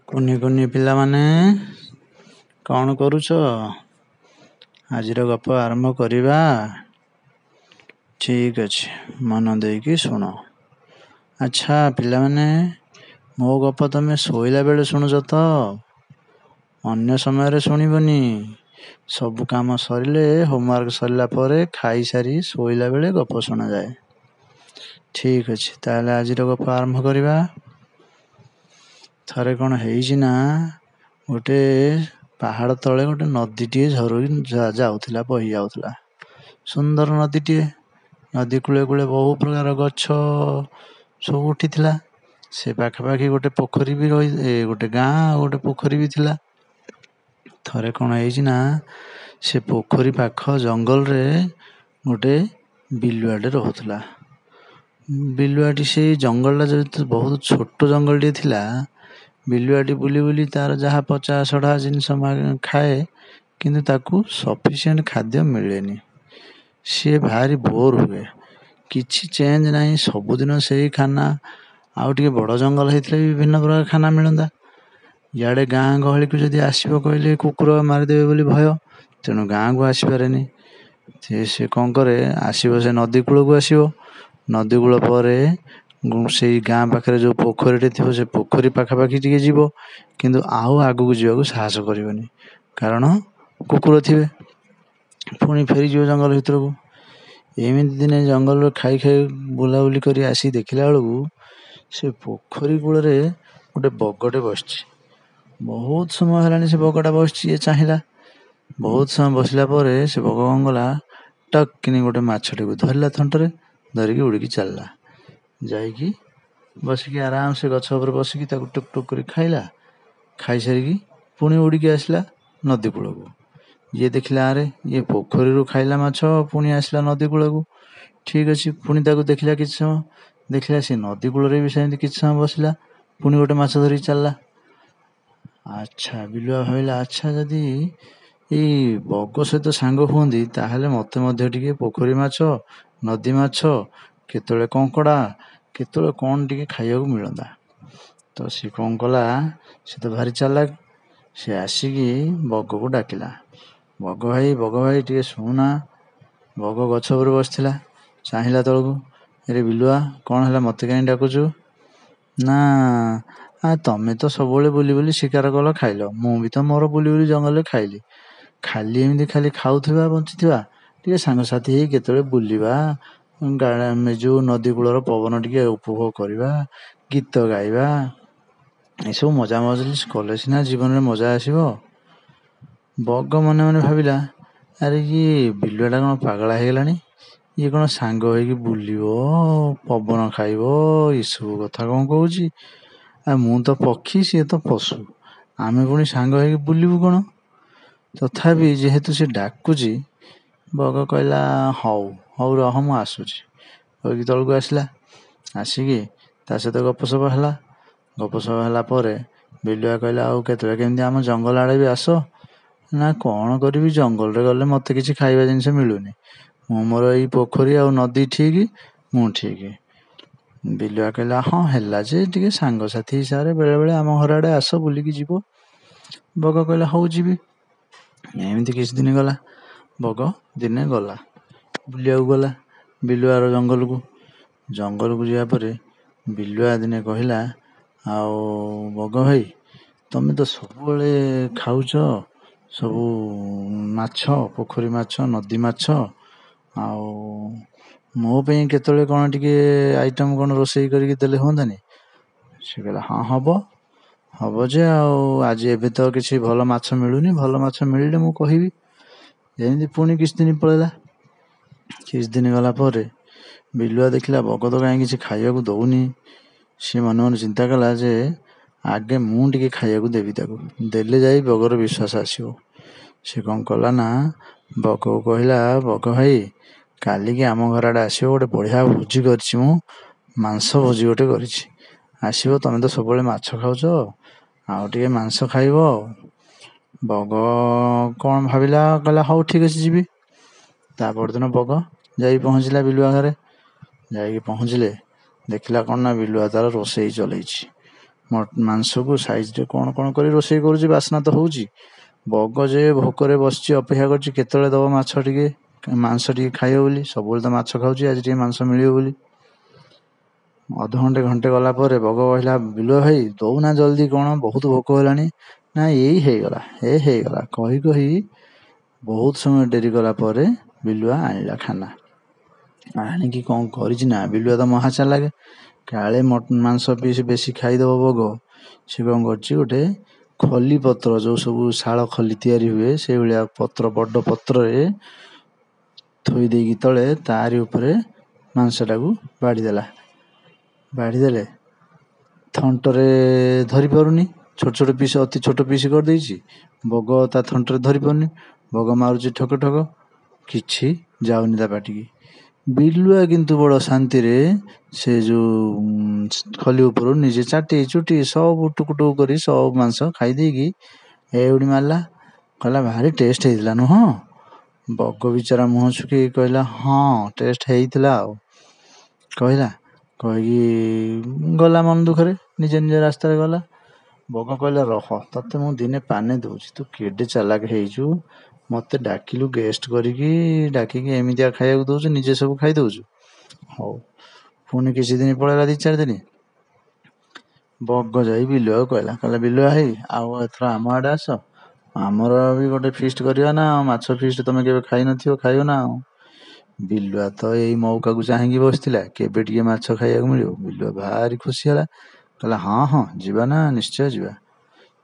କୁନି କୁନି ପିଲାମାନେ କ'ଣ କରୁଛ? ଆଜିର ଗପ ଆରମ୍ଭ କରିବା। ଠିକ୍ ଅଛି, ମନ ଦେଇକି ଶୁଣ। ଆଚ୍ଛା ପିଲାମାନେ, ମୋ ଗପ ତମେ ଶୋଇଲା ବେଳେ ଶୁଣୁଛ ତ? ଅନ୍ୟ ସମୟରେ ଶୁଣିବନି। ସବୁ କାମ ସରିଲେ, ହୋମୱାର୍କ ସରିଲା ପରେ ଖାଇସାରି ଶୋଇଲା ବେଳେ ଗପ ଶୁଣାଯାଏ। ଠିକ୍ ଅଛି, ତାହେଲେ ଆଜିର ଗପ ଆରମ୍ଭ କରିବା। ଥରେ କ'ଣ ହେଇଛି ନା, ଗୋଟେ ପାହାଡ଼ ତଳେ ଗୋଟେ ନଦୀଟିଏ ଯାଉଥିଲା, ବହି ଯାଉଥିଲା। ସୁନ୍ଦର ନଦୀଟିଏ। ନଦୀ କୂଳେ କୂଳେ ବହୁ ପ୍ରକାର ଗଛ ସବୁ ଉଠିଥିଲା। ସେ ପାଖାପାଖି ଗୋଟେ ପୋଖରୀ ବି ଗୋଟେ ଗାଁ ଆଉ ଗୋଟେ ପୋଖରୀ ବି ଥିଲା। ଥରେ କ'ଣ ହେଇଛି ନା, ସେ ପୋଖରୀ ପାଖ ଜଙ୍ଗଲରେ ଗୋଟେ ବିଲୁଆଟେ ରହୁଥିଲା। ବିଲୁଆଟି ସେଇ ଜଙ୍ଗଲଟା ଯେହେତୁ ବହୁତ ଛୋଟ ଜଙ୍ଗଲଟିଏ ଥିଲା, ବିଲୁଆଟି ବୁଲି ବୁଲି ତାର ଯାହା ପଚା ସଢ଼ା ଜିନିଷ ଖାଏ, କିନ୍ତୁ ତାକୁ ସଫିସିଏଣ୍ଟ ଖାଦ୍ୟ ମିଳେନି। ସିଏ ଭାରି ବୋର୍ ହୁଏ। କିଛି ଚେଞ୍ଜ ନାହିଁ, ସବୁଦିନ ସେଇ ଖାନା। ଆଉ ଟିକେ ବଡ଼ ଜଙ୍ଗଲ ହେଇଥିଲେ ବିଭିନ୍ନ ପ୍ରକାର ଖାନା ମିଳନ୍ତା। ଇଆଡ଼େ ଗାଁ ଗହଳିକୁ ଯଦି ଆସିବ କହିଲେ କୁକୁର ମାରିଦେବେ ବୋଲି ଭୟ, ତେଣୁ ଗାଁକୁ ଆସିପାରେନି। ସେ କ'ଣ କରେ, ଆସିବ ସେ ନଦୀ କୂଳକୁ ଆସିବ। ନଦୀ କୂଳ ପରେ ସେଇ ଗାଁ ପାଖରେ ଯେଉଁ ପୋଖରୀଟେ ଥିବ, ସେ ପୋଖରୀ ପାଖାପାଖି ଟିକେ ଯିବ, କିନ୍ତୁ ଆଉ ଆଗକୁ ଯିବାକୁ ସାହସ କରିବନି, କାରଣ କୁକୁର ଥିବେ। ପୁଣି ଫେରିଯିବ ଜଙ୍ଗଲ ଭିତରକୁ। ଏମିତି ଦିନେ ଜଙ୍ଗଲରେ ଖାଇ ବୁଲାବୁଲି କରି ଆସି ଦେଖିଲା ବେଳକୁ ସେ ପୋଖରୀ କୂଳରେ ଗୋଟେ ବଗଟେ ବସିଛି। ବହୁତ ସମୟ ହେଲାଣି ସେ ବଗଟା ବସିଛି। ଇଏ ଚାହିଁଲା। ବହୁତ ସମୟ ବସିଲା ପରେ ସେ ବଗ କ'ଣ କଲା, ଟକ୍ କିନି ଗୋଟେ ମାଛଟିକୁ ଧରିଲା, ଥଣ୍ଟରେ ଧରିକି ଉଡ଼ିକି ଚାଲିଲା। ଯାଇକି ବସିକି ଆରାମସେ ଗଛ ଉପରେ ବସିକି ତାକୁ ଟୁକ୍ ଟୁକ୍ କରି ଖାଇଲା। ଖାଇସାରିକି ପୁଣି ଉଡ଼ିକି ଆସିଲା ନଦୀ କୂଳକୁ। ଇଏ ଦେଖିଲା, ଆରେ ଇଏ ପୋଖରୀରୁ ଖାଇଲା ମାଛ, ପୁଣି ଆସିଲା ନଦୀ କୂଳକୁ। ଠିକ୍ ଅଛି, ପୁଣି ତାକୁ ଦେଖିଲା କିଛି ସମୟ। ଦେଖିଲା ସେ ନଦୀ କୂଳରେ ବି ସେମିତି କିଛି ସମୟ ବସିଲା, ପୁଣି ଗୋଟେ ମାଛ ଧରିକି ଚାଲିଲା। ଆଚ୍ଛା, ବିଲୁଆ ଭାବିଲା, ଆଚ୍ଛା ଯଦି ଏଇ ବଗ ସହିତ ସାଙ୍ଗ ହୁଅନ୍ତି, ତାହେଲେ ମୋତେ ମଧ୍ୟ ଟିକେ ପୋଖରୀ ମାଛ, ନଦୀ ମାଛ, କେତେବେଳେ କଙ୍କଡ଼ା, କେତେବେଳେ କ'ଣ ଟିକେ ଖାଇବାକୁ ମିଳନ୍ତା। ତ ସେ କ'ଣ କଲା, ସେ ତ ଭାରି ଚାଲାକ। ସେ ଆସିକି ବଗକୁ ଡାକିଲା, ବଗ ଭାଇ ଟିକେ ଶୁଣୁନା। ବଗ ଗଛ ଉପରେ ବସିଥିଲା, ଚାହିଁଲା ତଳକୁ। ଆରେ ବିଲୁଆ, କ'ଣ ହେଲା, ମୋତେ କାହିଁ ଡାକୁଛୁ? ନା, ତମେ ତ ସବୁବେଳେ ବୁଲି ବୁଲି ଶିକାର କଲ, ଖାଇଲ। ମୁଁ ବି ତ ମୋର ବୁଲି ବୁଲି ଜଙ୍ଗଲରେ ଖାଇଲି। ଖାଲି ଏମିତି ଖାଲି ଖାଉଥିବା ବଞ୍ଚିଥିବା, ଟିକେ ସାଙ୍ଗସାଥି ହେଇ କେତେବେଳେ ବୁଲିବା, ଯେଉଁ ନଦୀ କୂଳର ପବନ ଟିକେ ଉପଭୋଗ କରିବା, ଗୀତ ଗାଇବା, ଏସବୁ ମଜା ମଜଲିସ୍ କଲେ ସିନା ଜୀବନରେ ମଜା ଆସିବ। ବଗ ମନେ ମନେ ଭାବିଲା, ଆରେ ଇଏ ବିଲୁଆଟା କ'ଣ ପାଗଳା ହେଇଗଲାଣି? ଇଏ କ'ଣ ସାଙ୍ଗ ହେଇକି ବୁଲିବ, ପବନ ଖାଇବ, ଏସବୁ କଥା କ'ଣ କହୁଛି? ମୁଁ ତ ପକ୍ଷୀ, ସିଏ ତ ପଶୁ, ଆମେ ପୁଣି ସାଙ୍ଗ ହେଇକି ବୁଲିବୁ କ'ଣ? ତଥାପି ଯେହେତୁ ସେ ଡାକୁଛି, ବଗ କହିଲା, ହଉ ରହ, ମୁଁ ଆସୁଛି। କହିକି ତଳକୁ ଆସିଲା। ଆସିକି ତା ସହିତ ଗପସପ ହେଲା। ଗପସପ ହେଲା ପରେ ବିଲୁଆ କହିଲା, ଆଉ କେତେବେଳେ କେମିତି ଆମ ଜଙ୍ଗଲ ଆଡ଼େ ବି ଆସ। ନା, କ'ଣ କରିବି, ଜଙ୍ଗଲରେ ଗଲେ ମୋତେ କିଛି ଖାଇବା ଜିନିଷ ମିଳୁନି। ମୁଁ ମୋର ଏଇ ପୋଖରୀ ଆଉ ନଦୀ ଠିକ୍, ମୁଁ ଠିକ୍। ବିଲୁଆ କହିଲା, ହଁ ହେଲା ଯେ, ଟିକେ ସାଙ୍ଗସାଥି ହିସାବରେ ବେଳେବେଳେ ଆମ ଘର ଆଡ଼େ ଆସ, ବୁଲିକି ଯିବ। ବଗ କହିଲା, ହଉ ଯିବି। ଏମିତି କିଛି ଦିନ ଗଲା। ବଗ ଦିନେ ଗଲା, ବୁଲିବାକୁ ଗଲା ବିଲୁଆର ଜଙ୍ଗଲକୁ। ଜଙ୍ଗଲକୁ ଯିବା ପରେ ବିଲୁଆ ଦିନେ କହିଲା, ଆଉ ବଗ ଭାଇ, ତମେ ତ ସବୁବେଳେ ଖାଉଛ ସବୁ ମାଛ, ପୋଖରୀ ମାଛ, ନଦୀ ମାଛ, ଆଉ ମୋ ପାଇଁ କେତେବେଳେ କ'ଣ ଟିକେ ଆଇଟମ୍ କ'ଣ ରୋଷେଇ କରିକି ଦେଲେ ହୁଅନ୍ତାନି? ସେ କହିଲା, ହଁ ହବ ଯେ, ଆଉ ଆଜି ଏବେ ତ କିଛି ଭଲ ମାଛ ମିଳୁନି, ଭଲ ମାଛ ମିଳିଲେ ମୁଁ କହିବି। ଏମିତି ପୁଣି କିଛି ଦିନ ପଳେଇଲା। କିଛି ଦିନ ଗଲା ପରେ ବିଲୁଆ ଦେଖିଲା, ବଗ ତ କାହିଁ କିଛି ଖାଇବାକୁ ଦଉନି। ସେ ମନେ ମନେ ଚିନ୍ତା କଲା ଯେ, ଆଗେ ମୁଁ ଟିକେ ଖାଇବାକୁ ଦେବି ତାକୁ, ଦେଲେ ଯାଇ ବଗର ବିଶ୍ୱାସ ଆସିବ। ସେ କ'ଣ କଲା ନା, ବଗକୁ କହିଲା, ବଗ ଭାଇ, କାଲିକି ଆମ ଘର ଆଡ଼େ ଆସିବ, ଗୋଟେ ବଢ଼ିଆ ଭୋଜି କରିଛି ମୁଁ, ମାଂସ ଭୋଜି ଗୋଟେ କରିଛି। ଆସିବ, ତମେ ତ ସବୁବେଳେ ମାଛ ଖାଉଛ, ଆଉ ଟିକେ ମାଂସ ଖାଇବ। ବଗ କ'ଣ ଭାବିଲା, କହିଲା, ହଉ ଠିକ୍ ଅଛି, ଯିବି। ତା ପରଦିନ ବଗ ଯାଇ ପହଞ୍ଚିଲା ବିଲୁଆ ଘରେ। ଯାଇକି ପହଞ୍ଚିଲେ, ଦେଖିଲା କ'ଣ ନା, ବିଲୁଆ ତାର ରୋଷେଇ ଚଲେଇଛି। ମାଂସକୁ ସାଇଜରେ କ'ଣ କ'ଣ କରି ରୋଷେଇ କରୁଛି, ବାସ୍ନା ତ ହେଉଛି। ବଗ ଯେ ଭୋକରେ ବସିଛି, ଅପେକ୍ଷା କରିଛି କେତେବେଳେ ଦବ ମାଛ ଟିକେ, ମାଂସ ଟିକେ ଖାଇବ ବୋଲି। ସବୁବେଳେ ତ ମାଛ ଖାଉଛି, ଆଜି ଟିକେ ମାଂସ ମିଳିବ ବୋଲି। ଅଧଘଣ୍ଟେ ଘଣ୍ଟେ ଗଲା ପରେ ବଗ କହିଲା, ବିଲୁଆ ଭାଇ ଦଉନା ଜଲ୍ଦି, କ'ଣ ବହୁତ ଭୋକ ହେଲାଣି। ନା ଏଇ ହେଇଗଲା କହି କହି ବହୁତ ସମୟ ଡେରି କଲା ପରେ ବିଲୁଆ ଆଣିଲା ଖାନା। ଆଣିକି କ'ଣ କରିଛି ନା, ବିଲୁଆ ତ ମହା ଚାଲାକ, କାଳେ ମାଂସ ପିସ୍ ବେଶୀ ଖାଇଦବ ବଗ। ସେ କ'ଣ କରିଛି, ଗୋଟେ ଖଲି ପତ୍ର, ଯେଉଁ ସବୁ ଶାଳ ଖଲି ତିଆରି ହୁଏ ସେଇଭଳିଆ ପତ୍ର, ବଡ଼ ପତ୍ରରେ ଥୋଇ ଦେଇକି ତଳେ ତାରି ଉପରେ ମାଂସଟାକୁ ବାଢ଼ିଦେଲେ। ଥଣ୍ଟରେ ଧରି ପାରୁନି, ଛୋଟ ଛୋଟ ପିସ୍, ଅତି ଛୋଟ ପିସ୍ କରିଦେଇଛି। ବଗ ତା ଥଣ୍ଟରେ ଧରି ପାରୁନି, ବଗ ମାରୁଛି ଠକ ଠକ, କିଛି ଯାଉନି ତା ପାଟିକି। ବିଲୁଆ କିନ୍ତୁ ବଡ଼ ଶାନ୍ତିରେ ସେ ଯେଉଁ ଖଲି ଉପରୁ ନିଜେ ଚାଟି ଚୁଟି ସବୁ ଟୁକୁ କରି ସବୁ ମାଂସ ଖାଇ ଦେଇକି ଏଉଡ଼ି ମାରିଲା। କହିଲା, ଭାରି ଟେଷ୍ଟ ହେଇଥିଲା ନୁହଁ? ବଗ ବିଚାରା ମୁହଁ ଶୁଖେଇ କହିଲା, ହଁ ଟେଷ୍ଟ ହେଇଥିଲା ଆଉ। କହିକି ଗଲା ମନ ଦୁଃଖରେ, ନିଜ ରାସ୍ତାରେ ଗଲା। ବଗ କହିଲା, ରହ ତତେ ମୁଁ ଦିନେ ପାନେ ଦଉଛି, ତୁ କେଡ଼େ ଚାଲାକ ହେଇଛୁ, ମତେ ଡାକିଲୁ ଗେଷ୍ଟ କରିକି, ଡାକିକି ଏମିତିଆ ଖାଇବାକୁ ଦଉଛୁ, ନିଜେ ସବୁ ଖାଇ ଦଉଛୁ। ହଉ। ପୁଣି କିଛି ଦିନ ପଳେଇଲା, 2-4 ଦିନ। ବଗ ଯାଇ ବିଲୁଆକୁ କହିଲା, ବିଲୁଆ ଭାଇ ଆଉ ଏଥର ଆମ ଆଡ଼େ ଆସ, ଆମର ବି ଗୋଟେ ଫିଷ୍ଟ କରିବା ନା, ମାଛ ଫିଷ୍ଟ ତମେ କେବେ ଖାଇନଥିବ, ଖାଇବ ନା ଆଉ। ବିଲୁଆ ତ ଏଇ ମଉକାକୁ ଚାହିଁକି ବସିଥିଲା, କେବେ ଟିକେ ମାଛ ଖାଇବାକୁ ମିଳିବ। ବିଲୁଆ ଭାରି ଖୁସି ହେଲା, କହିଲା, ହଁ ଯିବା ନା, ନିଶ୍ଚୟ ଯିବା,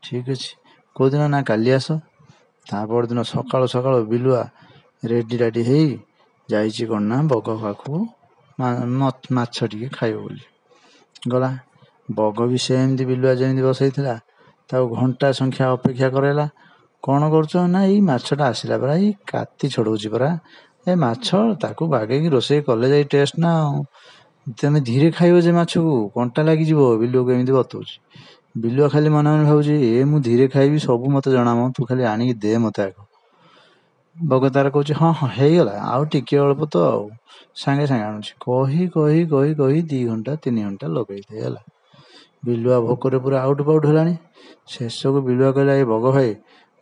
ଠିକ୍ ଅଛି। କେଉଁଦିନ ନା, କାଲି ଆସ। ତା ପରଦିନ ସକାଳୁ ସକାଳୁ ବିଲୁଆ ରେଡ଼ି ହେଇ ଯାଇଛି କ'ଣ ନା, ବଗ ପାଖକୁ ମାଛ ଟିକେ ଖାଇବ ବୋଲି ଗଲା। ବଗ ବି ସେମିତି ବିଲୁଆ ଯେମିତି ବସେଇଥିଲା ତାକୁ ଘଣ୍ଟା ସଂଖ୍ୟା ଅପେକ୍ଷା କରାଇଲା। କ'ଣ କରୁଛ ନା, ଏଇ ମାଛଟା ଆସିଲା ପରା, ଏଇ କାତି ଛଡ଼ଉଛି ପରା, ଏ ମାଛ ତାକୁ ବାଗେଇକି ରୋଷେଇ କଲେ ଯାଇ ଟେଷ୍ଟ ନା ଆଉ। ତମେ ଧୀରେ ଖାଇବ ଯେ ମାଛକୁ କଣ୍ଟା ଲାଗିଯିବ। ବିଲୁଆକୁ ଏମିତି ବତଉଛି। ବିଲୁଆ ଖାଲି ମନେ ମନେ ଭାବୁଛି, ମୁଁ ଧୀରେ ଖାଇବି, ସବୁ ମତେ ଜଣାମ, ତୁ ଖାଲି ଆଣିକି ଦେ ମତେ ଆଗ। ବଗ ତାର କହୁଛି, ହଁ ହେଇଗଲା, ଆଉ ଟିକେ ଅଳ୍ପ ତ, ଆଉ ସାଙ୍ଗେ ସାଙ୍ଗେ ଆଣୁଛି। କହି 2 ଘଣ୍ଟା 3 ଘଣ୍ଟା ଲଗେଇଦିଏ ହେଲା। ବିଲୁଆ ଭୋକରେ ପୁରା ଆଉଟ ପାଉଟ ହେଲାଣି। ଶେଷକୁ ବିଲୁଆ କହିଲା, ଏ ବଗ ଭାଇ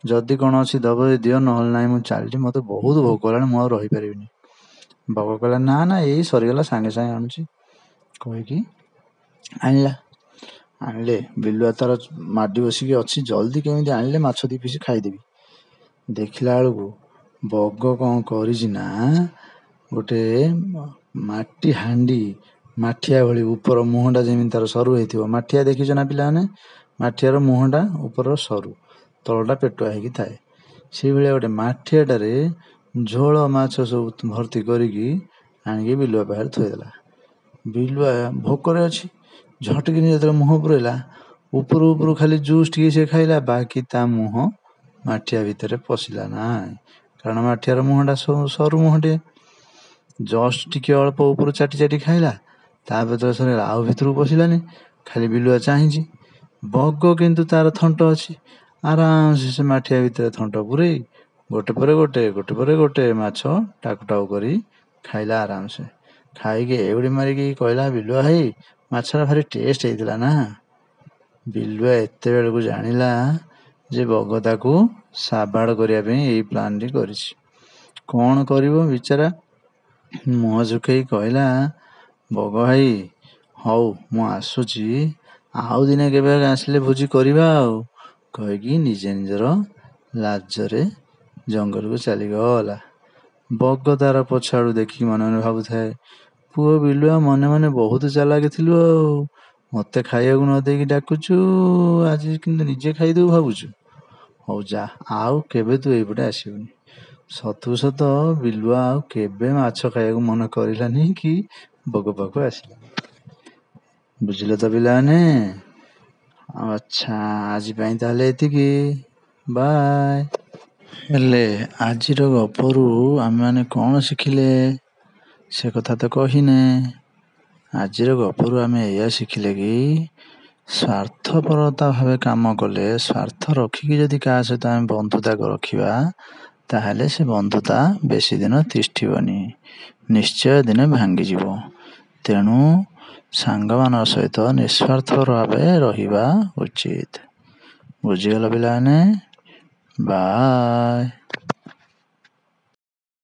ଯଦି କ'ଣ ଅଛି ଦବ ଦିଅ, ନହେଲେ ନାହିଁ ମୁଁ ଚାଲିଛି, ମତେ ବହୁତ ଭୋକ ହେଲାଣି, ମୁଁ ଆଉ ରହିପାରିବିନି। ବଗ କହିଲା, ନା ଏଇ ସରିଗଲା, ସାଙ୍ଗେ ସାଙ୍ଗେ ଆଣୁଛି କହିକି ଆଣିଲେ। ବିଲୁଆ ତାର ମାଡ଼ି ବସିକି ଅଛି, ଜଲ୍ଦି କେମିତି ଆଣିଲେ ମାଛ 2 ପିସ୍ ଖାଇଦେବି। ଦେଖିଲା ବେଳକୁ ବଗ କ'ଣ କରିଛି ନା, ଗୋଟେ ମାଟି ହାଣ୍ଡି, ମାଠିଆ ଭଳି ଉପର ମୁହଁଟା ଯେମିତି ତାର ସରୁ ହେଇଥିବ, ମାଠିଆ ଦେଖିଛ ନା ପିଲାମାନେ? ମାଠିଆର ମୁହଁଟା ଉପର ସରୁ, ତଳଟା ପେଟୁଆ ହେଇକି ଥାଏ। ସେଇଭଳିଆ ଗୋଟେ ମାଠିଆଟାରେ ଝୋଳ ମାଛ ସବୁ ଭର୍ତ୍ତି କରିକି ଆଣିକି ବିଲୁଆ ପାଖରେ ଥୋଇଦେଲା। ବିଲୁଆ ଭୋକରେ ଅଛି, ଝଟକିନି ଯେତେବେଳେ ମୁହଁ ପୁରେଇଲା, ଉପରୁ ଖାଲି ଜୁସ୍ ଟିକେ ସେ ଖାଇଲା, ବାକି ତା ମୁହଁ ମାଠିଆ ଭିତରେ ପଶିଲା ନାହିଁ, କାରଣ ମାଠିଆର ମୁହଁଟା ସରୁ ମୁହଁଟିଏ। ଜଷ୍ଟ ଟିକେ ଅଳ୍ପ ଉପରୁ ଚାଟି ଖାଇଲା, ତା ଭିତରେ ସରିଗଲା, ଆଉ ଭିତରକୁ ପଶିଲାନି। ଖାଲି ବିଲୁଆ ଚାହିଁଛି। ବଗ କିନ୍ତୁ ତାର ଥଣ୍ଟ ଅଛି, ଆରାମସେ ସେ ମାଠିଆ ଭିତରେ ଥଣ୍ଟ ପୁରେଇ ଗୋଟେ ପରେ ଗୋଟେ ମାଛ ଟାକୁ କରି ଖାଇଲା ଆରାମସେ। ଖାଇକି ଏଉଡ଼ି ମାରିକି କହିଲା, ବିଲୁଆ ଭାଇ ମାଛଟା ଭାରି ଟେଷ୍ଟ ହେଇଥିଲା ନା। ବିଲୁଆ ଏତେବେଳକୁ ଜାଣିଲା ଯେ ବଗ ତାକୁ ସାବାଡ଼ କରିବା ପାଇଁ ଏଇ ପ୍ଲାନ୍ଟି କରିଛି। କ'ଣ କରିବ ବିଚାରା, ମୁହଁ ଶୁଖେଇ କହିଲା, ବଗ ଭାଇ ହଉ ମୁଁ ଆସୁଛି, ଆଉ ଦିନେ କେବେ ଆସିଲେ ଭୋଜି କରିବା ଆଉ, କହିକି ନିଜର ଲାଜରେ ଜଙ୍ଗଲକୁ ଚାଲିଗଲା। ବଗ ତାର ପଛଆଡ଼ୁ ଦେଖିକି ମନେ ମନେ ଭାବୁଥାଏ, ପୁଅ ବିଲୁଆ ମନେ ମନେ ବହୁତ ଚାଲାକ ଥିଲୁ ଆଉ, ମତେ ଖାଇବାକୁ ନ ଦେଇକି ଡାକୁଛୁ, ଆଜି କିନ୍ତୁ ନିଜେ ଖାଇଦେବୁ ଭାବୁଛୁ। ହଉ ଯା, ଆଉ କେବେ ତୁ ଏଇପଟେ ଆସିବୁନି। ସତ ବିଲୁଆ ଆଉ କେବେ ମାଛ ଖାଇବାକୁ ମନ କରିଲାନି କି ବଗ ପାଖକୁ ଆସିଲା। ବୁଝିଲ ତ ପିଲାମାନେ? ଆଚ୍ଛା, ଆଜି ପାଇଁ ତାହେଲେ ଏତିକି, ବାଏ। ହେଲେ ଆଜିର ଗପରୁ ଆମେମାନେ କ'ଣ ଶିଖିଲେ ସେ କଥା ତ କହିନେ। ଆଜିର ଗପରୁ ଆମେ ଏଇଆ ଶିଖିଲେ କି ସ୍ୱାର୍ଥପରତା ଭାବେ କାମ କଲେ, ସ୍ୱାର୍ଥ ରଖିକି ଯଦି କାହା ସହିତ ଆମେ ବନ୍ଧୁତା ରଖିବା, ତାହେଲେ ସେ ବନ୍ଧୁତା ବେଶୀ ଦିନ ତିଷ୍ଠିବନି, ନିଶ୍ଚୟ ଦିନେ ଭାଙ୍ଗିଯିବ। ତେଣୁ ସାଙ୍ଗମାନଙ୍କ ସହିତ ନିଃସ୍ୱାର୍ଥ ଭାବେ ରହିବା ଉଚିତ। ବୁଝିଗଲ ପିଲାମାନେ? ବାଏ।